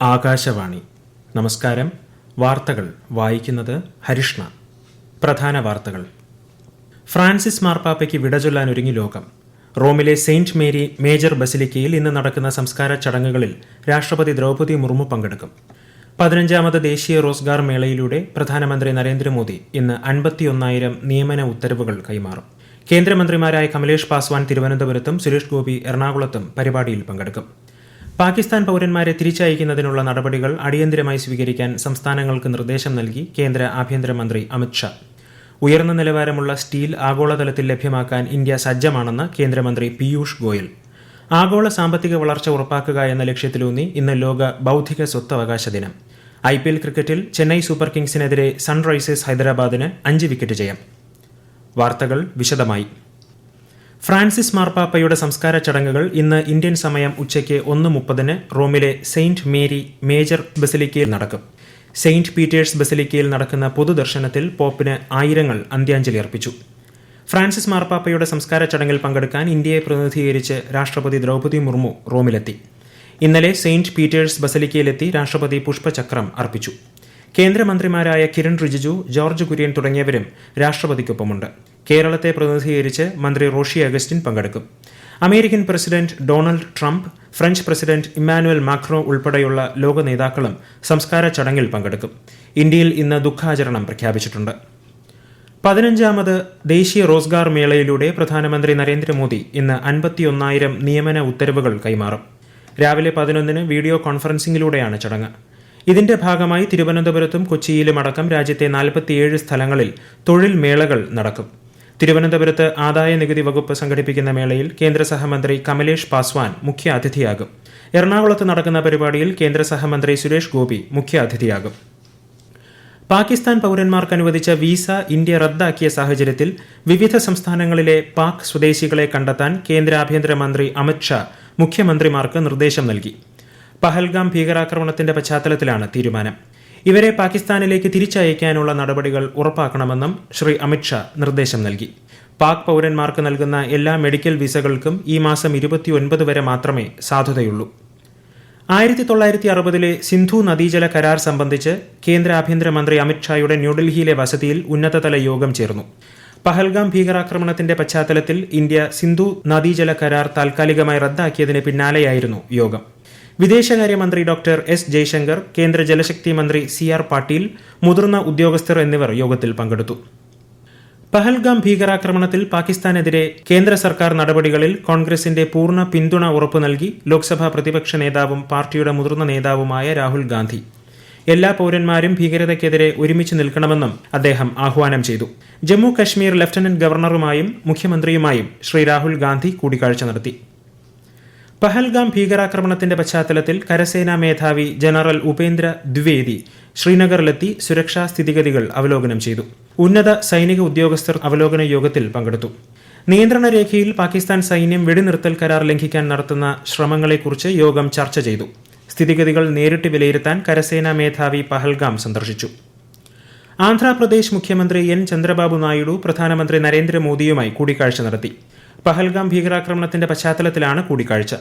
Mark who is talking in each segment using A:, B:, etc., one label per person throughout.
A: ആകാശവാണി. നമസ്കാരം. വാർത്തകൾ വായിക്കുന്നത് ഹരിഷ്ണ. പ്രധാന വാർത്തകൾ. ഫ്രാൻസിസ് മാർപ്പാപ്പയ്ക്ക് വിടചൊല്ലാൻ ഒരുങ്ങി ലോകം. റോമിലെ സെയിന്റ് മേരി മേജർ ബസിലിക്കയിൽ ഇന്ന് നടക്കുന്ന സംസ്കാര ചടങ്ങുകളിൽ രാഷ്ട്രപതി ദ്രൗപദി മുർമു പങ്കെടുക്കും. 15ാമത് ദേശീയ റോസ്ഗാർ മേളയിലൂടെ പ്രധാനമന്ത്രി നരേന്ദ്രമോദി ഇന്ന് 51,000 നിയമന ഉത്തരവുകൾ കൈമാറും. കേന്ദ്രമന്ത്രിമാരായ കമലേഷ് പാസ്വാൻ തിരുവനന്തപുരത്തും സുരേഷ് ഗോപി എറണാകുളത്തും പരിപാടിയിൽ പങ്കെടുക്കും. പാകിസ്ഥാൻ പൌരന്മാരെ തിരിച്ചയക്കുന്നതിനുള്ള നടപടികൾ അടിയന്തരമായി സ്വീകരിക്കാൻ സംസ്ഥാനങ്ങൾക്ക് നിർദ്ദേശം നൽകി കേന്ദ്ര ആഭ്യന്തരമന്ത്രി അമിത് ഷാ. ഉയർന്ന നിലവാരമുള്ള സ്റ്റീൽ ആഗോളതലത്തിൽ ലഭ്യമാക്കാൻ ഇന്ത്യ സജ്ജമാണെന്ന് കേന്ദ്രമന്ത്രി പീയൂഷ് ഗോയൽ. ആഗോള സാമ്പത്തിക വളർച്ച ഉറപ്പാക്കുക എന്ന ലക്ഷ്യത്തിലൂന്നി ഇന്ന് ലോക ബൌദ്ധിക സ്വത്തവകാശ ദിനം. IPL ക്രിക്കറ്റിൽ ചെന്നൈ സൂപ്പർ കിങ്സിനെതിരെ സൺറൈസേഴ്സ് ഹൈദരാബാദിന് 5 വിക്കറ്റ് ജയം. വാർത്തകൾ വിശദമായി. ഫ്രാൻസിസ് മാർപ്പാപ്പയുടെ സംസ്കാര ചടങ്ങുകൾ ഇന്ന് ഇന്ത്യൻ സമയം ഉച്ചയ്ക്ക് 1:30 റോമിലെ സെയിന്റ് മേരി മേജർ ബസിലിക്കയിൽ നടക്കും. സെയിന്റ് പീറ്റേഴ്സ് ബസിലിക്കയിൽ നടക്കുന്ന പൊതുദർശനത്തിൽ പോപ്പിന് ആയിരങ്ങൾ അന്ത്യാഞ്ജലി അർപ്പിച്ചു. ഫ്രാൻസിസ് മാർപ്പാപ്പയുടെ സംസ്കാര ചടങ്ങിൽ പങ്കെടുക്കാൻ ഇന്ത്യയെ പ്രതിനിധീകരിച്ച് രാഷ്ട്രപതി ദ്രൗപദി മുർമു റോമിലെത്തി. ഇന്നലെ സെയിന്റ് പീറ്റേഴ്സ് ബസിലിക്കയിലെത്തി രാഷ്ട്രപതി പുഷ്പചക്രം അർപ്പിച്ചു. കേന്ദ്രമന്ത്രിമാരായ കിരൺ റിജിജു, ജോർജ് കുര്യൻ തുടങ്ങിയവരും രാഷ്ട്രപതിക്കൊപ്പമുണ്ട്. കേരളത്തെ പ്രതിനിധീകരിച്ച് മന്ത്രി റോഷി അഗസ്റ്റിൻ പങ്കെടുക്കും. American president Donald Trump, French president Emmanuel macro ഉൾപ്പെടെയുള്ള ലോക നേതാക്കളും സംസ്കാര ചടങ്ങിൽ പങ്കെടുക്കും. ഇന്ത്യയിൽ ഇന്ന് ദുഃഖാചരണം പ്രഖ്യാപിച്ചിട്ടുണ്ട്. 15ാമത് ദേശീയ റോസ്ഗാർ മേളയിലൂടെ പ്രധാനമന്ത്രി നരേന്ദ്രമോദി ഇന്ന് 51,000 നിയമന ഉത്തരവുകൾ കൈമാറും. രാവിലെ 11 വീഡിയോ കോൺഫറൻസിംഗിലൂടെയാണ് ചടങ്ങ്. ഇതിന്റെ ഭാഗമായി തിരുവനന്തപുരത്തും കൊച്ചിയിലും അടക്കം രാജ്യത്തെ 47 സ്ഥലങ്ങളിൽ തൊഴിൽ മേളകൾ നടക്കും. തിരുവനന്തപുരത്ത് ആദായ നികുതി വകുപ്പ് സംഘടിപ്പിക്കുന്ന മേളയിൽ കേന്ദ്ര സഹമന്ത്രി കമലേഷ് പാസ്വാൻ മുഖ്യ അതിഥിയാകും. എറണാകുളത്ത് നടക്കുന്ന പരിപാടിയിൽ കേന്ദ്ര സഹമന്ത്രി സുരേഷ് ഗോപി മുഖ്യ അതിഥിയാകും. പാകിസ്ഥാൻ പൌരന്മാർക്ക് അനുവദിച്ച വിസ ഇന്ത്യ റദ്ദാക്കിയ സാഹചര്യത്തിൽ വിവിധ സംസ്ഥാനങ്ങളിലെ പാക് സ്വദേശികളെ കണ്ടെത്താൻ കേന്ദ്ര ആഭ്യന്തരമന്ത്രി അമിത് ഷാ മുഖ്യമന്ത്രിമാർക്ക് നിർദ്ദേശം നൽകി. പഹൽഗാം ഭീകരാക്രമണത്തിന്റെ പശ്ചാത്തലത്തിലാണ് തീരുമാനം. ഇവരെ പാകിസ്ഥാനിലേക്ക് തിരിച്ചയക്കാനുള്ള നടപടികൾ ഉറപ്പാക്കണമെന്നും ശ്രീ അമിത് ഷാ നിർദ്ദേശം നൽകി. പാക് പൌരന്മാർക്ക് നൽകുന്ന എല്ലാ മെഡിക്കൽ വിസകൾക്കും ഈ മാസം 29 വരെ മാത്രമേ സാധുതയുള്ളൂ. 1960-ലെ സിന്ധു നദീജല കരാർ സംബന്ധിച്ച് കേന്ദ്ര ആഭ്യന്തരമന്ത്രി അമിത് ഷായുടെ ന്യൂഡൽഹിയിലെ വസതിയിൽ ഉന്നതതല യോഗം ചേർന്നു. പഹൽഗാം ഭീകരാക്രമണത്തിന്റെ പശ്ചാത്തലത്തിൽ ഇന്ത്യ സിന്ധു നദീജല കരാർ താൽക്കാലികമായി റദ്ദാക്കിയതിന് പിന്നാലെയായിരുന്നു യോഗം. വിദേശകാര്യമന്ത്രി ഡോക്ടർ എസ് ജയശങ്കർ, കേന്ദ്ര ജലശക്തി മന്ത്രി CR പാട്ടീൽ, മുതിർന്ന ഉദ്യോഗസ്ഥർ എന്നിവർ യോഗത്തിൽ പങ്കെടുത്തു. പഹൽഗാം ഭീകരാക്രമണത്തിൽ പാകിസ്ഥാനെതിരെ കേന്ദ്ര സർക്കാർ നടപടികളിൽ കോൺഗ്രസിന്റെ പൂർണ്ണ പിന്തുണ ഉറപ്പു നൽകി ലോക്സഭാ പ്രതിപക്ഷ നേതാവും പാർട്ടിയുടെ മുതിർന്ന നേതാവുമായ രാഹുൽ ഗാന്ധി. എല്ലാ പൌരന്മാരും ഭീകരതയ്ക്കെതിരെ ഒരുമിച്ച് നിൽക്കണമെന്നും അദ്ദേഹം ആഹ്വാനം ചെയ്തു. ജമ്മു കശ്മീർ ലഫ്റ്റനന്റ് ഗവർണറുമായും മുഖ്യമന്ത്രിയുമായും ശ്രീ രാഹുൽ ഗാന്ധി കൂടിക്കാഴ്ച നടത്തി. പഹൽഗാം ഭീകരാക്രമണത്തിന്റെ പശ്ചാത്തലത്തിൽ കരസേനാ മേധാവി ജനറൽ ഉപേന്ദ്ര ദ്വിവേദി ശ്രീനഗറിലെത്തി സുരക്ഷാ സ്ഥിതിഗതികൾ അവലോകനം ചെയ്തു. ഉന്നത സൈനിക ഉദ്യോഗസ്ഥർ അവലോകന യോഗത്തിൽ പങ്കെടുത്തു. നിയന്ത്രണ രേഖയിൽ പാകിസ്ഥാൻ സൈന്യം വെടിനിർത്തൽ കരാർ ലംഘിക്കാൻ നടത്തുന്ന ശ്രമങ്ങളെക്കുറിച്ച് യോഗം ചർച്ച ചെയ്തു. സ്ഥിതിഗതികൾ നേരിട്ട് വിലയിരുത്താൻ കരസേനാ മേധാവി പഹൽഗാം സന്ദർശിച്ചു. ആന്ധ്രാപ്രദേശ് മുഖ്യമന്ത്രി N. ചന്ദ്രബാബു നായിഡു പ്രധാനമന്ത്രി നരേന്ദ്രമോദിയുമായി കൂടിക്കാഴ്ച നടത്തി. പഹൽഗാം ഭീകരാക്രമണത്തിന്റെ പശ്ചാത്തലത്തിലാണ് കൂടിക്കാഴ്ച.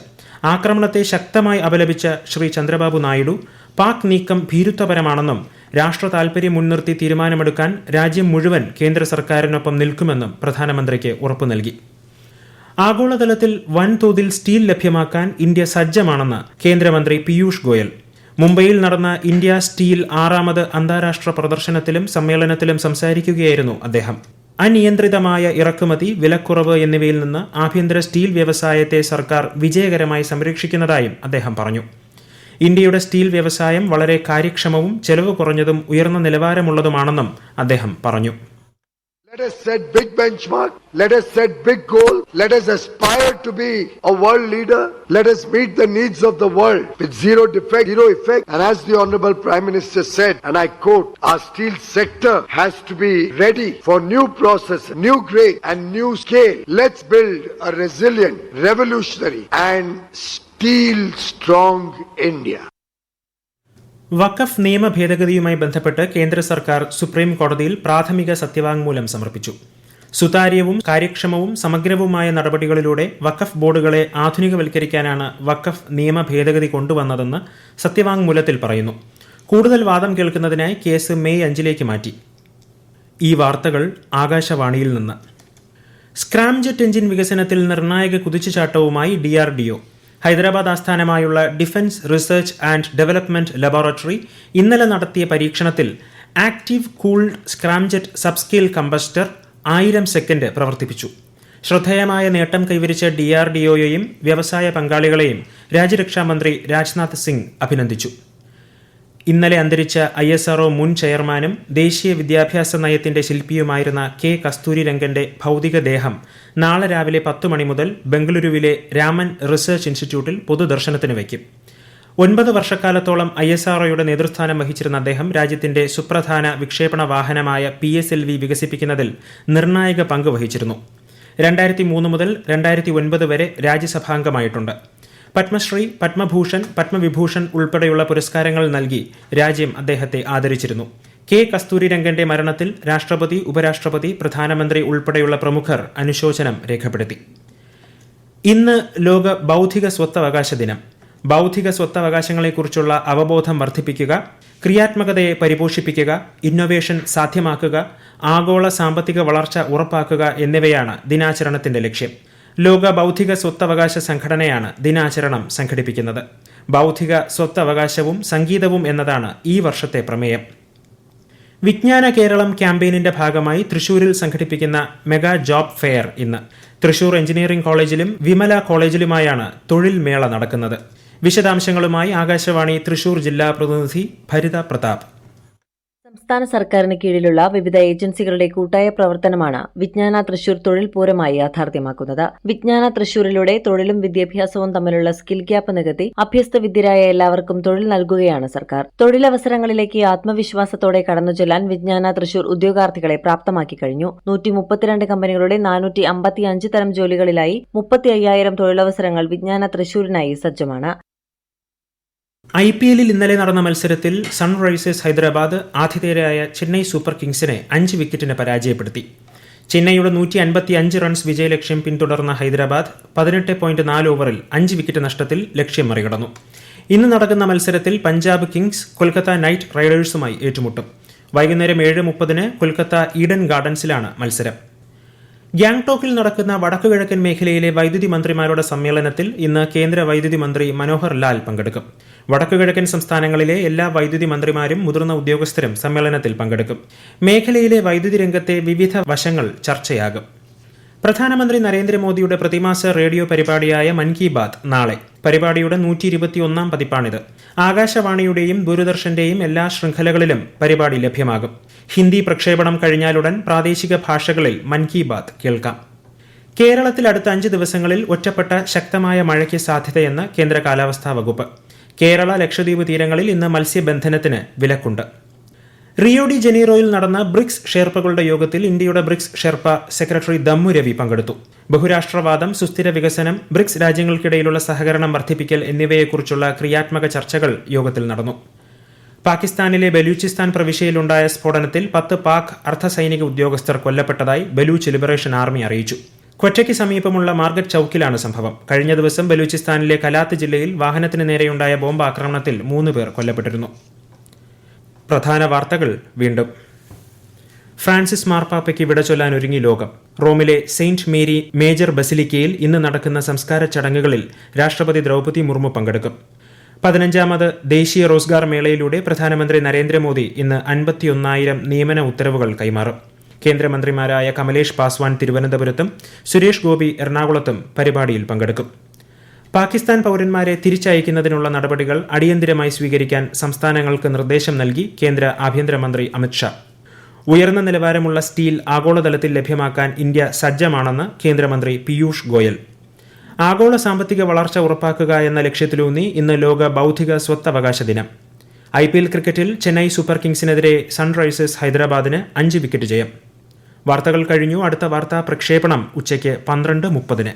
A: ആക്രമണത്തെ ശക്തമായി അപലപിച്ച ശ്രീ ചന്ദ്രബാബു നായിഡു പാക് നീക്കം ഭീരുത്വപരമാണെന്നും രാഷ്ട്ര താൽപര്യം മുൻനിർത്തി തീരുമാനമെടുക്കാൻ രാജ്യം മുഴുവൻ കേന്ദ്ര സർക്കാരിനൊപ്പം നിൽക്കുമെന്നും പ്രധാനമന്ത്രിക്ക് ഉറപ്പു നൽകി. ആഗോളതലത്തിൽ വൻതോതിൽ സ്റ്റീൽ ലഭ്യമാക്കാൻ ഇന്ത്യ സജ്ജമാണെന്ന് കേന്ദ്രമന്ത്രി പീയൂഷ് ഗോയൽ. മുംബൈയിൽ നടന്ന ഇന്ത്യ സ്റ്റീൽ 6ാമത് അന്താരാഷ്ട്ര പ്രദർശനത്തിലും സമ്മേളനത്തിലും സംസാരിക്കുകയായിരുന്നു അദ്ദേഹം. അനിയന്ത്രിതമായ ഇറക്കുമതി, വിലക്കുറവ് എന്നിവയിൽ നിന്ന് ആഭ്യന്തര സ്റ്റീൽ വ്യവസായത്തെ സർക്കാർ വിജയകരമായി സംരക്ഷിക്കുന്നതായും അദ്ദേഹം പറഞ്ഞു. ഇന്ത്യയുടെ സ്റ്റീൽ വ്യവസായം വളരെ കാര്യക്ഷമവും ചെലവ് കുറഞ്ഞതും ഉയർന്ന നിലവാരമുള്ളതുമാണെന്നും അദ്ദേഹം പറഞ്ഞു.
B: Let us set big benchmark. Let us set big goal. Let us aspire to be a world leader. Let us meet the needs of the world with zero defect, zero effect. And as the Honorable Prime Minister said, and I quote, our steel sector has to be ready for new process, new grade and new scale. Let's build a resilient, revolutionary and steel strong India.
A: വഖഫ് നിയമ ഭേദഗതിയുമായി ബന്ധപ്പെട്ട് കേന്ദ്ര സർക്കാർ supreme കോടതിയിൽ പ്രാഥമിക സത്യവാങ്മൂലം സമർപ്പിച്ചു. സുതാര്യവും കാര്യക്ഷമവും സമഗ്രവുമായ നടപടികളിലൂടെ വഖഫ് ബോർഡുകളെ ആധുനികവൽക്കരിക്കാനാണ് വഖഫ് നിയമ ഭേദഗതി കൊണ്ടുവന്നതെന്ന് സത്യവാങ്മൂലത്തിൽ പറയുന്നു. കൂടുതൽ വാദം കേൾക്കുന്നതിനായി കേസ് മെയ് 5 മാറ്റി. ഈ വാർത്തകൾ ആകാശവാണിയിൽ നിന്ന്. സ്ക്രാംജെറ്റ് എഞ്ചിൻ വികസനത്തിൽ നിർണായക കുതിച്ചുചാട്ടവുമായി DRDO. ഹൈദരാബാദ് ആസ്ഥാനമായുള്ള defence research and development laboratory ഇന്നലെ നടത്തിയ പരീക്ഷണത്തിൽ active cooled scramjet subscale combustor 1000 second പ്രവർത്തിപ്പിച്ചു. ശ്രദ്ധേയമായ നേട്ടം കൈവരിച്ച DRDOയെയും വ്യവസായ പങ്കാളികളെയും രാജ്യരക്ഷാമന്ത്രി രാജ്നാഥ് സിംഗ് അഭിനന്ദിച്ചു. ഇന്നലെ അന്തരിച്ച ISRO മുൻ ചെയർമാനും ദേശീയ വിദ്യാഭ്യാസ നയത്തിന്റെ ശില്പിയുമായിരുന്ന K. കസ്തൂരിരംഗന്റെ ഭൗതികദേഹം നാളെ രാവിലെ 10 മണി മുതൽ ബംഗളൂരുവിലെ രാമൻ റിസർച്ച് ഇൻസ്റ്റിറ്റ്യൂട്ടിൽ പൊതുദർശനത്തിന് വയ്ക്കും. 9 വർഷക്കാലത്തോളം ISROയുടെ നേതൃസ്ഥാനം വഹിച്ചിരുന്ന അദ്ദേഹം രാജ്യത്തിന്റെ സുപ്രധാന വിക്ഷേപണ വാഹനമായ PSLV വികസിപ്പിക്കുന്നതിൽ നിർണായക പങ്ക് വഹിച്ചിരുന്നു. 2003 മുതൽ 2009 വരെ രാജ്യസഭാംഗമായിട്ടുണ്ട്. പത്മശ്രീ, പത്മഭൂഷൺ, പത്മവിഭൂഷൺ ഉൾപ്പെടെയുള്ള പുരസ്കാരങ്ങൾ നൽകി രാജ്യം അദ്ദേഹത്തെ ആദരിച്ചിരുന്നു. K. കസ്തൂരിരംഗന്റെ മരണത്തിൽ രാഷ്ട്രപതി, ഉപരാഷ്ട്രപതി, പ്രധാനമന്ത്രി ഉൾപ്പെടെയുള്ള പ്രമുഖർ അനുശോചനം രേഖപ്പെടുത്തി. ഇന്ന് ലോക ബൗദ്ധിക സ്വത്തവകാശ ദിനം. ബൗദ്ധിക സ്വത്തവകാശങ്ങളെക്കുറിച്ചുള്ള അവബോധം വർദ്ധിപ്പിക്കുക, ക്രിയാത്മകതയെ പരിപോഷിപ്പിക്കുക, ഇന്നൊവേഷൻ സാധ്യമാക്കുക, ആഗോള സാമ്പത്തിക വളർച്ച ഉറപ്പാക്കുക എന്നിവയാണ് ദിനാചരണത്തിന്റെ ലക്ഷ്യം. ലോക ബൗദ്ധിക സ്വത്തവകാശ സംഘടനയാണ് ദിനാചരണം സംഘടിപ്പിക്കുന്നത്. ബൗദ്ധിക സ്വത്തവകാശവും സംഗീതവും എന്നതാണ് ഈ വർഷത്തെ പ്രമേയം. വിജ്ഞാന കേരളം ക്യാമ്പയിനിന്റെ ഭാഗമായി തൃശൂരിൽ സംഘടിപ്പിക്കുന്ന മെഗാ ജോബ് ഫെയർ ഇന്ന്. തൃശൂർ എഞ്ചിനീയറിംഗ് കോളേജിലും വിമല കോളേജിലുമായാണ് തൊഴിൽ മേള നടക്കുന്നത്. വിശദാംശങ്ങളുമായി ആകാശവാണി തൃശൂർ ജില്ലാ പ്രതിനിധി ഭരിത പ്രതാപ്.
C: സംസ്ഥാന സർക്കാരിന് കീഴിലുള്ള വിവിധ ഏജൻസികളുടെ കൂട്ടായ പ്രവർത്തനമാണ് വിജ്ഞാന തൃശൂർ തൊഴിൽ പൂരമായി യാഥാർത്ഥ്യമാക്കുന്നത്. വിജ്ഞാന തൃശൂരിലൂടെ തൊഴിലും വിദ്യാഭ്യാസവും തമ്മിലുള്ള സ്കിൽ ഗ്യാപ്പ് നികത്തി അഭ്യസ്ത വിദ്യരായ എല്ലാവർക്കും തൊഴിൽ നൽകുകയാണ് സർക്കാർ. തൊഴിലവസരങ്ങളിലേക്ക് ആത്മവിശ്വാസത്തോടെ കടന്നുചെല്ലാൻ വിജ്ഞാന തൃശൂർ ഉദ്യോഗാർത്ഥികളെ പ്രാപ്തമാക്കി കഴിഞ്ഞു. 132 കമ്പനികളുടെ 455 തരം ജോലികളിലായി 35,000 തൊഴിലവസരങ്ങൾ വിജ്ഞാന തൃശൂരിനായി സജ്ജമാണ്.
A: IPL ഇന്നലെ നടന്ന മത്സരത്തിൽ സൺറൈസേഴ്സ് ഹൈദരാബാദ് ആതിഥേയരായ ചെന്നൈ സൂപ്പർ കിങ്സിനെ 5 വിക്കറ്റിന് പരാജയപ്പെടുത്തി. ചെന്നൈയുടെ 155 റൺസ് വിജയലക്ഷ്യം പിന്തുടർന്ന ഹൈദരാബാദ് 18.4 ഓവറിൽ 5 വിക്കറ്റ് നഷ്ടത്തിൽ ലക്ഷ്യം മറികടന്നു. ഇന്ന് നടക്കുന്ന മത്സരത്തിൽ പഞ്ചാബ് കിങ്സ് കൊൽക്കത്ത നൈറ്റ് റൈഡേഴ്സുമായി ഏറ്റുമുട്ടും. വൈകുന്നേരം 7:30 കൊൽക്കത്ത ഈഡൻ ഗാർഡൻസിലാണ് മത്സരം. ഗ്യാങ്ടോക്കിൽ നടക്കുന്ന വടക്കുകിഴക്കൻ മേഖലയിലെ വൈദ്യുതി മന്ത്രിമാരുടെ സമ്മേളനത്തിൽ ഇന്ന് കേന്ദ്ര വൈദ്യുതി മന്ത്രി മനോഹർ ലാൽ പങ്കെടുക്കും. വടക്കുകിഴക്കൻ സംസ്ഥാനങ്ങളിലെ എല്ലാ വൈദ്യുതി മന്ത്രിമാരും മുതിർന്ന ഉദ്യോഗസ്ഥരും സമ്മേളനത്തിൽ പങ്കെടുക്കും. മേഖലയിലെ വൈദ്യുതി രംഗത്തെ വിവിധ വശങ്ങൾ ചർച്ചയാകും. പ്രധാനമന്ത്രി നരേന്ദ്രമോദിയുടെ പ്രതിമാസ റേഡിയോ പരിപാടിയായ മൻ കി ബാത് നാളെ. പരിപാടിയുടെ 121 പതിപ്പാണിത്. ആകാശവാണിയുടെയും ദൂരദർശന്റെയും എല്ലാ ശൃംഖലകളിലും പരിപാടി ലഭ്യമാകും. ഹിന്ദി പ്രക്ഷേപണം കഴിഞ്ഞാലുടൻ പ്രാദേശിക ഭാഷകളിൽ മൻ കി ബാത് കേൾക്കാം. കേരളത്തിൽ അടുത്ത 5 ദിവസങ്ങളിൽ ഒറ്റപ്പെട്ട ശക്തമായ മഴയ്ക്ക് സാധ്യതയെന്ന് കേന്ദ്ര കാലാവസ്ഥാ വകുപ്പ്. കേരള, ലക്ഷദ്വീപ് തീരങ്ങളിൽ ഇന്ന് മത്സ്യബന്ധനത്തിന് വിലക്കുണ്ട്. റിയോ ഡി ജനീറോയിൽ നടന്ന ബ്രിക്സ് ഷെർപ്പകളുടെ യോഗത്തിൽ ഇന്ത്യയുടെ BRICS sherpa secretary Dammu Ravi പങ്കെടുത്തു. ബഹുരാഷ്ട്രവാദം, സുസ്ഥിര വികസനം, ബ്രിക്സ് രാജ്യങ്ങൾക്കിടയിലുള്ള സഹകരണം വർദ്ധിപ്പിക്കൽ എന്നിവയെക്കുറിച്ചുള്ള ക്രിയാത്മക ചർച്ചകൾ യോഗത്തിൽ നടന്നു. പാകിസ്ഥാനിലെ ബലൂചിസ്ഥാൻ പ്രവിശ്യയിലുണ്ടായ സ്ഫോടനത്തിൽ 10 പാക് അർദ്ധസൈനിക ഉദ്യോഗസ്ഥർ കൊല്ലപ്പെട്ടതായി ബലൂച്ച് ലിബറേഷൻ ആർമി അറിയിച്ചു. ക്വറ്റയ്ക്ക് സമീപമുള്ള മാർഗറ്റ് ചൌക്കിലാണ് സംഭവം. കഴിഞ്ഞ ദിവസം ബലൂചിസ്ഥാനിലെ കലാത്ത് ജില്ലയിൽ വാഹനത്തിന് നേരെയുണ്ടായ ബോംബ് ആക്രമണത്തിൽ 3 പേർ കൊല്ലപ്പെട്ടിരുന്നു. പ്രധാന വാർത്തകൾ വീണ്ടും. ഫ്രാൻസിസ് മാർപ്പാപ്പയ്ക്ക് വിട ചൊല്ലാൻ ഒരുങ്ങി ലോകം. റോമിലെ സെയിന്റ് മേരി മേജർ ബസിലിക്കയിൽ ഇന്ന് നടക്കുന്ന സംസ്കാര ചടങ്ങുകളിൽ രാഷ്ട്രപതി ദ്രൗപദി മുർമു പങ്കെടുക്കും. 15ാമത് ദേശീയ റോസ്ഗാർ മേളയിലൂടെ പ്രധാനമന്ത്രി നരേന്ദ്രമോദി ഇന്ന് 51,000 നിയമന ഉത്തരവുകൾ കൈമാറും. കേന്ദ്രമന്ത്രിമാരായ കമലേഷ് പാസ്വാൻ തിരുവനന്തപുരത്തും സുരേഷ് ഗോപി എറണാകുളത്തും പരിപാടിയിൽ പങ്കെടുക്കും. പാകിസ്ഥാൻ പൌരന്മാരെ തിരിച്ചയക്കുന്നതിനുള്ള നടപടികൾ അടിയന്തിരമായി സ്വീകരിക്കാൻ സംസ്ഥാനങ്ങൾക്ക് നിർദ്ദേശം നൽകി കേന്ദ്ര ആഭ്യന്തരമന്ത്രി അമിത്ഷാ. ഉയർന്ന നിലവാരമുള്ള സ്റ്റീൽ ആഗോളതലത്തിൽ ലഭ്യമാക്കാൻ ഇന്ത്യ സജ്ജമാണെന്ന് കേന്ദ്രമന്ത്രി പീയൂഷ് ഗോയൽ. ആഗോള സാമ്പത്തിക വളർച്ച ഉറപ്പാക്കുക എന്ന ലക്ഷ്യത്തിലൂന്നി ഇന്ന് ലോക ബൗദ്ധിക സ്വത്തവകാശ ദിനം. IPL ക്രിക്കറ്റിൽ ചെന്നൈ സൂപ്പർ കിങ്സിനെതിരെ സൺറൈസേഴ്സ് ഹൈദരാബാദിന് 5 വിക്കറ്റ് ജയം. വാർത്തകൾ കഴിഞ്ഞു. അടുത്ത വാർത്താ പ്രക്ഷേപണം ഉച്ചയ്ക്ക് 12:30.